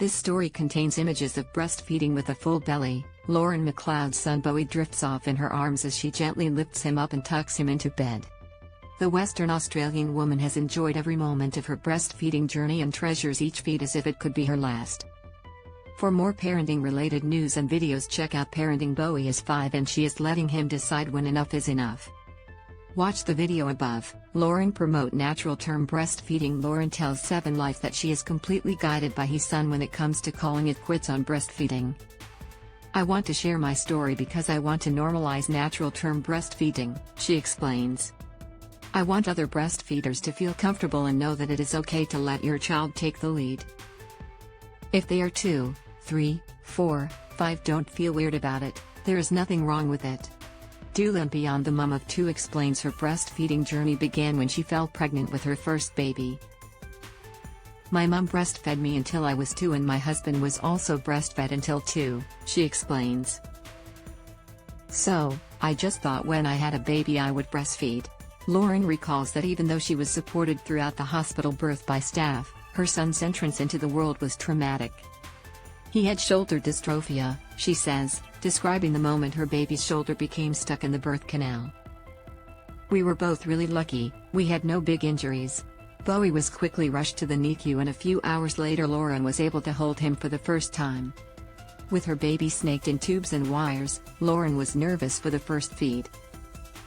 This story contains images of breastfeeding with a full belly. Lauren McLeod's son Bowie drifts off in her arms as she gently lifts him up and tucks him into bed. The Western Australian woman has enjoyed every moment of her breastfeeding journey and treasures each feed as if it could be her last. For more parenting-related news and videos, check out Parenting Bowie is 5 and she is letting him decide when enough is enough. Watch the video above. Lauren promote natural term breastfeeding. Lauren tells 7 Life that she is completely guided by his son when it comes to calling it quits on breastfeeding. I want to share my story because I want to normalize natural term breastfeeding, she explains. I want other breastfeeders to feel comfortable and know that it is okay to let your child take the lead. If they are 2, 3, 4, 5, don't feel weird about it, there is nothing wrong with it. Doula and Beyond, the mom of 2, explains her breastfeeding journey began when she fell pregnant with her first baby. My mom breastfed me until I was 2 and my husband was also breastfed until 2, she explains. So, I just thought when I had a baby I would breastfeed. Lauren recalls that even though she was supported throughout the hospital birth by staff, her son's entrance into the world was traumatic. He had shoulder dystrophia, she says, describing the moment her baby's shoulder became stuck in the birth canal. We were both really lucky, we had no big injuries. Bowie was quickly rushed to the NICU and a few hours later Lauren was able to hold him for the first time. With her baby snaked in tubes and wires, Lauren was nervous for the first feed.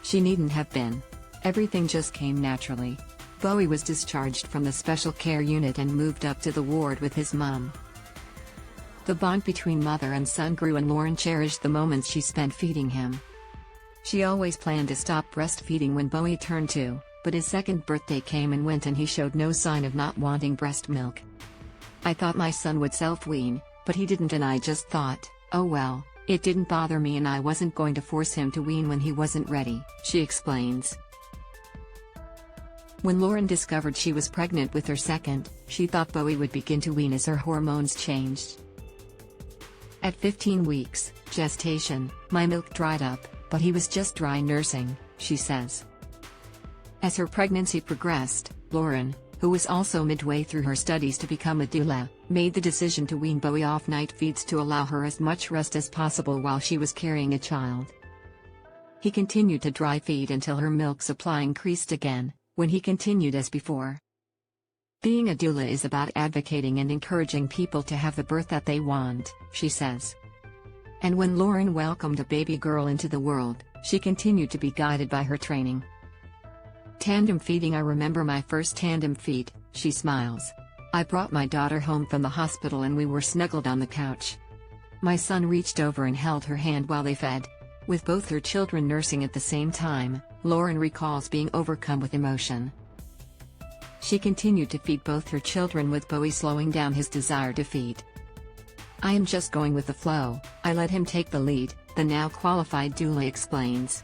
She needn't have been. Everything just came naturally. Bowie was discharged from the special care unit and moved up to the ward with his mom. The bond between mother and son grew and Lauren cherished the moments she spent feeding him. She always planned to stop breastfeeding when Bowie turned 2, but his second birthday came and went and he showed no sign of not wanting breast milk. I thought my son would self-wean, but he didn't and I just thought, oh well, it didn't bother me and I wasn't going to force him to wean when he wasn't ready, she explains. When Lauren discovered she was pregnant with her second, she thought Bowie would begin to wean as her hormones changed. At 15 weeks, gestation, my milk dried up, but he was just dry nursing, she says. As her pregnancy progressed, Lauren, who was also midway through her studies to become a doula, made the decision to wean Bowie off night feeds to allow her as much rest as possible while she was carrying a child. He continued to dry feed until her milk supply increased again, when he continued as before. Being a doula is about advocating and encouraging people to have the birth that they want, she says. And when Lauren welcomed a baby girl into the world, she continued to be guided by her training. Tandem feeding. I remember my first tandem feed, she smiles. I brought my daughter home from the hospital and we were snuggled on the couch. My son reached over and held her hand while they fed. With both her children nursing at the same time, Lauren recalls being overcome with emotion. She continued to feed both her children with Bowie slowing down his desire to feed. I am just going with the flow, I let him take the lead, the now qualified doula explains.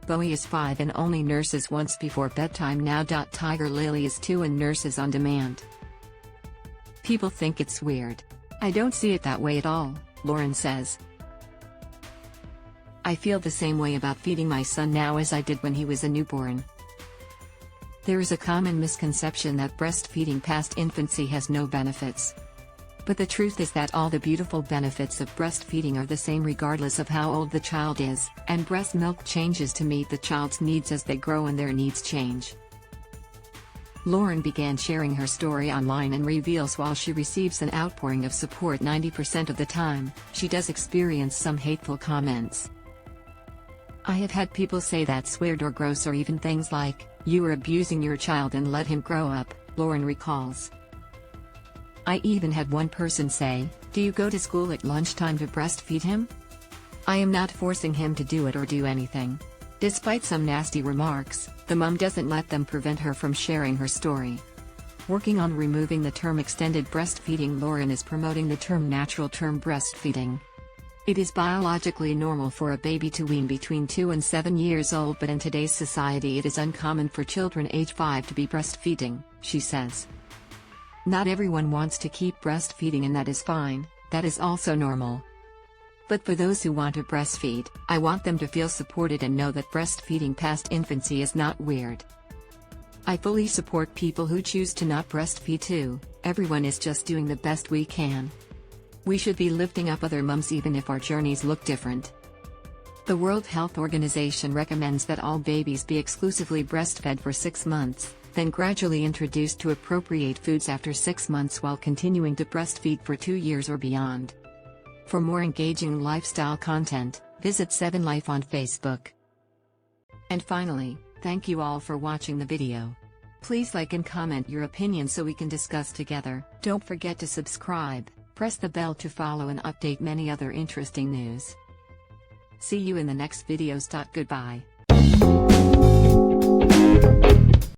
Bowie is 5 and only nurses once before bedtime now. Tiger Lily is 2 and nurses on demand. People think it's weird. I don't see it that way at all, Lauren says. I feel the same way about feeding my son now as I did when he was a newborn. There is a common misconception that breastfeeding past infancy has no benefits. But the truth is that all the beautiful benefits of breastfeeding are the same regardless of how old the child is, and breast milk changes to meet the child's needs as they grow and their needs change. Lauren began sharing her story online and reveals while she receives an outpouring of support 90% of the time, she does experience some hateful comments. I have had people say that's weird or gross or even things like, you are abusing your child and let him grow up, Lauren recalls. I even had one person say, do you go to school at lunchtime to breastfeed him? I am not forcing him to do it or do anything. Despite some nasty remarks, the mom doesn't let them prevent her from sharing her story. Working on removing the term extended breastfeeding, Lauren is promoting the term natural term breastfeeding. It is biologically normal for a baby to wean between 2 and 7 years old, but in today's society it is uncommon for children age 5 to be breastfeeding, she says. Not everyone wants to keep breastfeeding and that is fine, that is also normal. But for those who want to breastfeed, I want them to feel supported and know that breastfeeding past infancy is not weird. I fully support people who choose to not breastfeed too, Everyone is just doing the best we can. We should be lifting up other mums even if our journeys look different. The World Health Organization recommends that all babies be exclusively breastfed for 6 months, then gradually introduced to appropriate foods after 6 months while continuing to breastfeed for 2 years or beyond. For more engaging lifestyle content, visit 7Life on Facebook. And finally, thank you all for watching the video. Please like and comment your opinion so we can discuss together. Don't forget to subscribe, press the bell to follow and update many other interesting news. See you in the next videos. Goodbye.